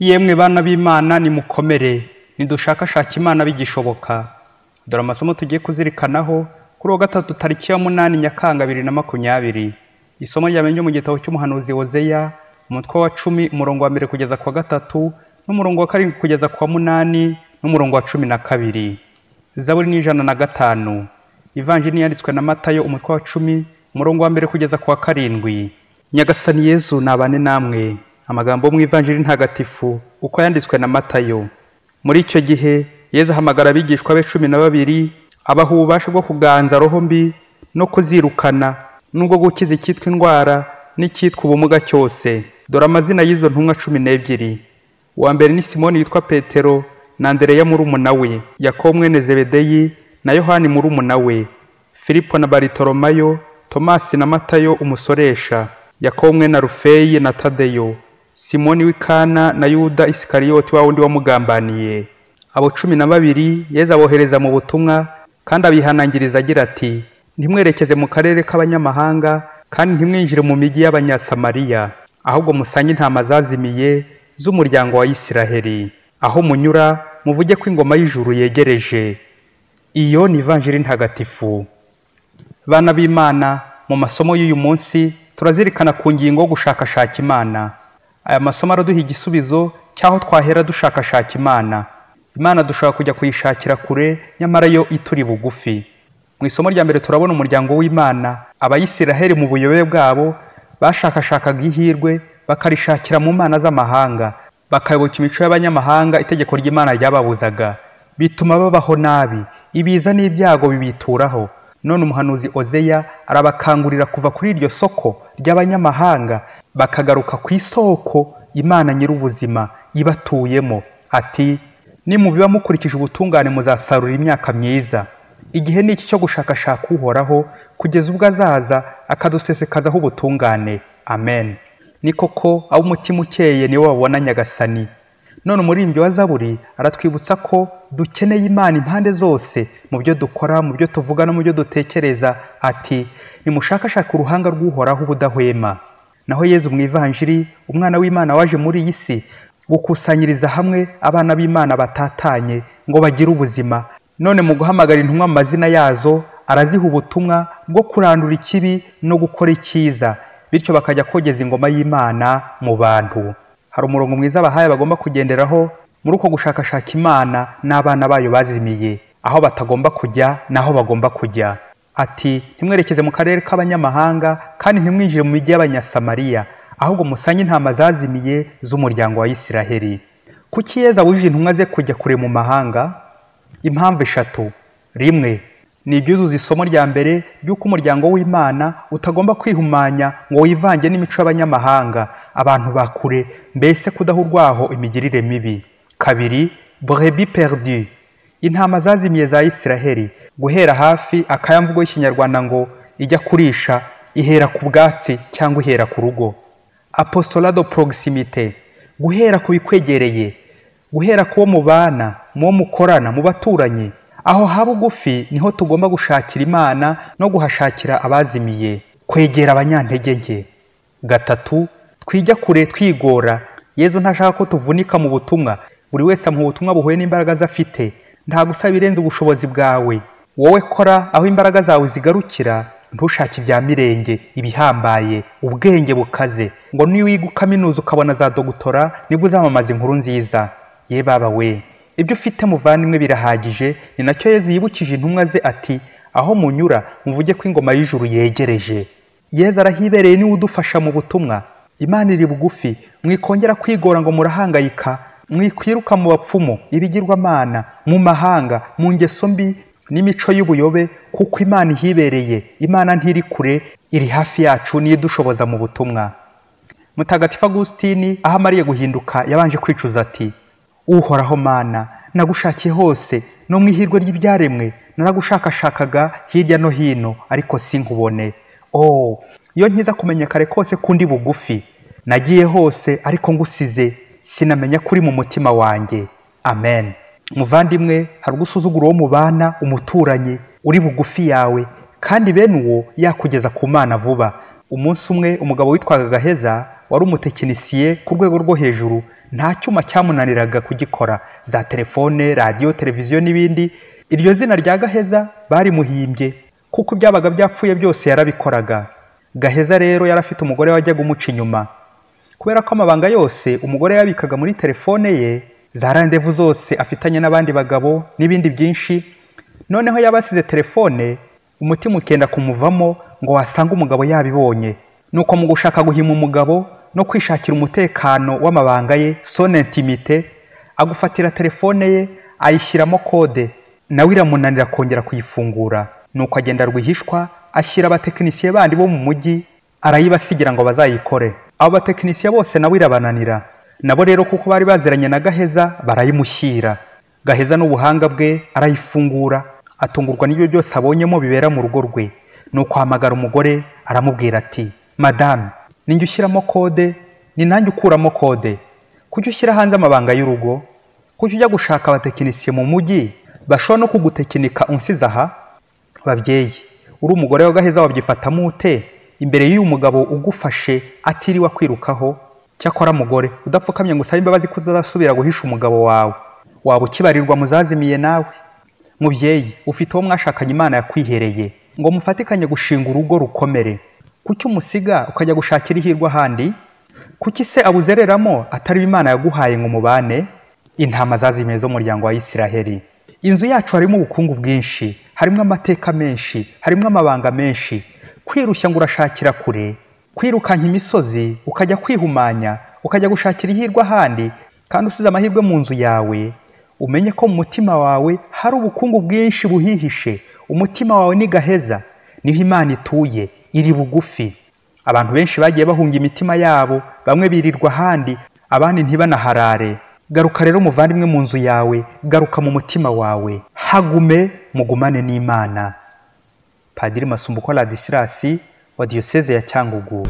Yemwe bana b'Imana nimukomere, nidushakashaka Imana bigishoboka. Dore amasomo tugiye kuzirikanaho kuri wa gatatu tariki ya 8 Nyakanga 2020. Isomo ryamenye mu gitabo cy'umuhanuzi Hozeya, umutwe wa 10 umurongo wa 1 kugeza kwa 3 n'umurongo wa 7 kugeza kwa 8 n'umurongo wa 12. Zaburi ni 105. Ivanjili yanditswe na Matayo umutwe wa 10 umurongo wa 1 kugeza kwa 7. Nyagasani Yesu nabane namwe. Amagambo mu Ivanjili ntagatifu uko yanditswe na Matayo. Muri icyo gihe Yesu ahamagara abigishwa be 12 abaha ububasha bwo kuganza roho mbi no kuzirukana nubwo gukiza icyitwa indwara n'icyitwa ubumuga cyose. Dore amazina y'izo ntumwa 12. Uwa mbere ni Simoni yitwa Petero na Andereya murumuna we, Yakobo mwene Zebedeyi na Yohani murumuna we, Filipo na Baritolomayo, Tomasi na Matayo umusoresha, Yakobo mwene Rufeyi na Tadeyo, Simoni w'Ikana na Yuda Isikariyoti wa wundi wamugambaniye. Abo 12 Yesu abohereza mu butumwa kandi abihanangiriza agira ati: ntimwerekeze mu karere k'abanyamahanga kandi ntimwinjire mu migi y'Abanyasamariya, ahubwo musange intama zazimiye z'umuryango wa Isiraheli. Aho munyura muvuge ko ingoma y'ijuru yegereje. Iyo ni Ivanjili ntagatifu. Bana b'Imana, mu masomo y'uyu munsi turazirikana ku ngingo yo gushakashaka Imana. Aya masomo araduha igisubizo cyaho twahera dushakashaka Imana. Imana dushaka kujya kuyishakira kure, nyamara yo ituri bugufi. Mu isomo rya mbere turabona umuryango w'Imana, Abayisiraheli mu buyobe bwabo bashakashakaga ihirwe bakarishakira mu mana z'amahanga, bakayoboka imico y'abanyamahanga itegeko ry'Imana ryababuzaga, bituma babaho nabi, ibiza n'ibyago bibituraho. None umuhanuzi Hozeya arabakangurira kuva kuri iryo soko ry'abanyamahanga bakagaruka ku isoko Imana nyir'ubuzima ibatuyemo. Ati: nimubiba mukurikije ubutungane muzasarura imyaka myiza. Igihe ni iki cyo gushakashaka Uhoraho kugeza ubwo azaza akadusesekazaho ubutungane. Amen. Ni koko abo umutima ukeye niwe wabona Nyagasani. None umuririmbyi wa Zaburi aratwibutsa ko dukeneye Imana impande zose, mu byo dukora, mu byo tuvuga no mu byo dutekereza. Ati: nimushakashaka uruhanga rw'Uhoraho ubudahwema. Naho Yesu mu Ivanjili, umwana w'Imana waje muri iyi si gukusanyiriza hamwe abana b'Imana batatanye ngo bagire ubuzima. None mu guhamagara intumwa mu mazina yazo araziha ubutumwa bwo kurandura ikibi no gukora icyiza, bityo bakajya kogeza ingoma y'Imana mu bantu. Hari umurongo mwiza bahaye bagomba kugenderaho muri uko gushakashaka Imana n'abana bayo bazimiye, aho batagomba kujya naho bagomba kujya. Ati: ntimwerekeze mu karere k'abanyamahanga kandi ntimwinjire mu migi y'Abanyasamariya, ahubwo musange intama zazimiye z'umuryango wa Isiraheli. Kuki Yesu abujije intumwa ze kujya kure mu mahanga? Impamvu 3. 1. Ni ibyuzuza isomo rya mbere ry'uko umuryango w'Imana utagomba kwihumanya ngo wivange n'imico y'abanyamahanga, abantu bakure, mbese kudahurwaho imigirire mibi. 2. Brebis perdues, intama zazimiye za Isiraheli. Guhera hafi akayamvugo y'Ikinyarwanda ngo ijya kurisha ihera ku bwatsi cyangwa ihera ku rugo. Apostolat de proximité, guhera ku bikwegereye, guhera kuwo mubana, mu mukorana, mu baturanye. Aho haba ugufi niho tugomba gushakira Imana no guhashakira abazimiye, kwegera abanyantege nke. 3. Twijya kure twigora. Yesu ntashaka ko tuvunika mu butumwa. Buri wese mu butumwa buhuye n'imbaraga zafite, nta gusaba ibirenze ubushobozi bwawe. Wowe kora aho imbaraga zawe zigarukira, ntushake ibya mirenge, ibihambaye, ubwenge bukaze, ngo niyo wiga kaminuza ukabona za dogutora nibwo uzamamaza inkuru nziza. Ye baba we, ibyo ufite muvandimwe birahagije. Ni nacyo Yesu yibukije intumwa ze ati: aho munyura muvuge ko ingoma y'ijuru yegereje. Yesu arahibereye niwe udufasha mu butumwa. Imana iri bugufi, mwikongera kwigora ngo murahangayika, mwikwiruka mu bapfumu, ibigirwamana, mu mahanga, mu ngeso mbi n'imico y'ubuyobe, kuko Imana ihibereye. Imana ntiri kure, iri hafi yacu, niyo idushoboza mu butumwa. Mutagatifu Agustini aho amariye guhinduka yabanje kwicuza ati: Uhoraho Mana, nagushakiye hose no mu ihirwe ry'ibyaremwe, naragushakashakaga hirya no hino ariko sinkubone. Iyo nkiza kumenya kare kose kundi bugufi, nagiye hose ariko ngusize, sinamenya kuri mu mutima wanjye. Amen. Muvandimwe, hari gusuzugura uwo mubana, umuturanyi uri bugufi yawe, kandi bene uwo yakugeza ku Mana vuba. Umunsi umwe umugabo witwaga Gaheza wari umutekinisiye ku rwego rwo hejuru, nta cyuma cyamunaniraga kugikora, za telefone, radio, televiziyo n'ibindi. Iryo zina rya Gaheza bari muhimbye kuko byabaga byapfuye byose yarabikoraga. Gaheza rero yarafite umugore wajyaga umuca inyuma, kubera ko amabanga yose umugore yabikaga muri telefone ye, za randevu zose afitanye n'abandi bagabo n'ibindi byinshi. Noneho yabasize telefone, umutima ukenda kumuvamo ngo wasanga umugabo yabibonye. Nuko mu gushaka guhima umugabo no kwishakira umutekano w'amabanga ye, son intimité, agufatira telefone ye ayishyiramo kode, nawe iramunanira kongera kuyifungura. Nuko agenda rwihishwa, ashyira abatekinisiye bandi bo mu mujyi, arayibasigira ngo bazayikore. Abo batekinisiye bose nawe irabananira. Nabo rero kuko bari baziranye na Gaheza barayimushyira. Gaheza n'ubuhanga bwe arayifungura, atungurwa n'ibyo byose abonyemo bibera mu rugo rwe. Nuko ahamagara umugore aramubwira ati, madame, ninjye ushyiramo kode, ni nanjye ukuramo kode. Kuki ushyira hanze amabanga y'urugo? Kuki ujya gushaka abatekinisiye mu mujyi bashobora no kugutekinika unsize aha? Babyeyi, uri umugore wa Gaheza wabyifatamo ute imbere y'uyu mugabo ugufashe atiriwe kwirukaho? Cyakora mugore, udapfukamye ngo usabe imbabazi ko uzasubira guhisha umugabo wawe, waba ukibarirwa muzazimiye nawe. Mubyeyi, ufite uwo mwashakanye Imana yakwihereye ngo mufatikanye gushinga urugo rukomere. Kuki umusiga ukajya gushakira ihirwe ahandi? Kuki se abuzereramo atari Imana yaguhaye ngo mubane? Intama zazimiye zo muryango wa Isiraheli. Inzu yacu harimo ubukungu bwinshi, harimo amateka menshi, harimo amabanga menshi. Kwirushya ngo urashakira kure, kwirukanka imisozi ukajya kwihumanya, ukajya gushakira ihirwe ahandi, kandi usize amahirwe mu nzu yawe. Umenye ko mu mutima wawe hari ubukungu bwinshi buhihishe. Umutima wawe ni Gaheza, niho Imana ituye, iri bugufi. Abantu benshi bagiye bahunga imitima yabo, bamwe birirwa ahandi, abandi ntibanaharare. Garuka rero muvandimwe mu nzu yawe, garuka mu mutima wawe, hagume mugumane n'Imana. Padiri Masumbuko Ladisirasi wa Diyoseze ya Cyangugu.